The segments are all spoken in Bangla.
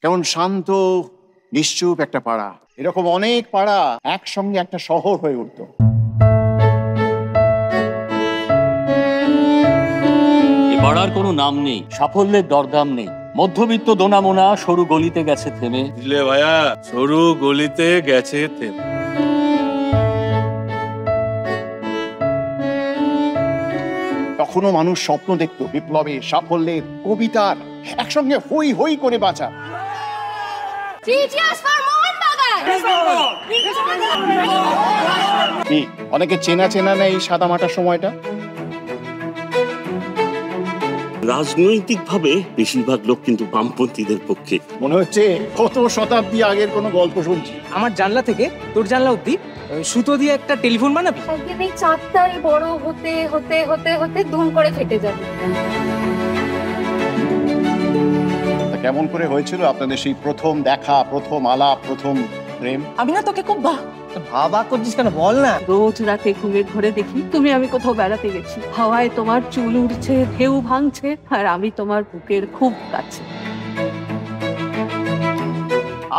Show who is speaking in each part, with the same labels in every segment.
Speaker 1: কেমন শান্ত নিশ্চুপ একটা পাড়া। এরকম অনেক পাড়া একসঙ্গে একটা শহর হয়ে উঠত।
Speaker 2: এ পাড়ার কোনো নাম নেই, সাফল্যের দরদাম নেই। মধ্যবিত্ত দোনামোনা সরু গলিতে গেছে থেমে।
Speaker 3: বুঝলে ভাইয়া, সরু গলিতে গেছে থেমে।
Speaker 1: তখনও মানুষ স্বপ্ন দেখত বিপ্লবের, সাফল্যের, কবিতার, একসঙ্গে হই হই করে বাঁচা। অনেকে চেনা চেনা নেই এই সাদামাটা সময়টা।
Speaker 4: রাজনৈতিকভাবে বেশিরভাগ লোক কিন্তু বামপন্থীদের পক্ষে।
Speaker 1: মনে হচ্ছে কত শতাব্দী আগের কোনো গল্প শুনছি।
Speaker 5: আমার জানলা থেকে তোর জানলা অব্দি সুতো দিয়ে একটা টেলিফোন বানাবি।
Speaker 6: একদিন এই চাঁদটাই বড় হতে হতে হতে হতে ধুম করে ফেটে যাবে।
Speaker 1: কেমন করে হয়েছিল আপনাদের সেই প্রথম দেখা, প্রথম আলাপ, প্রথম প্রেম?
Speaker 5: আমি না তোকে খুব ভাবা করছিস কেন বল না।
Speaker 7: রোজ রাতে ঘুমের ঘরে দেখি তুমি আমি কোথাও বেড়াতে গেছি, হাওয়ায় তোমার চুল উড়ছে, ঢেউ ভাঙছে, আর আমি তোমার বুকের খুব কাছে।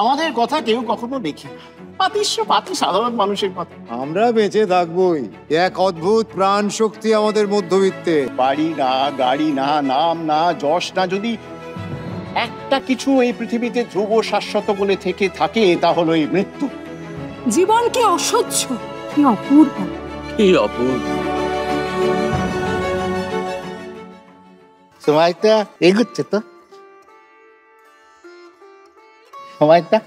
Speaker 1: আমাদের কথা কেউ কখনো দেখি পাতি সাধারণ মানুষের কথা।
Speaker 8: আমরা বেঁচে থাকবোই, এক অদ্ভুত প্রাণ শক্তি আমাদের মধ্যবিত্তে।
Speaker 1: বাড়ি না, গাড়ি না, নাম না, যশ না, যদি একটা কিছু এই পৃথিবীতে ধ্রুব শাশ্বত বলে থেকে থাকে তা হলো এই মৃত্যু।
Speaker 7: জীবন কি অসহ্য, কি অপূর্ব,
Speaker 4: কি অপূর্ব।
Speaker 1: সময়টা এগোচ্ছে তো, সময়টা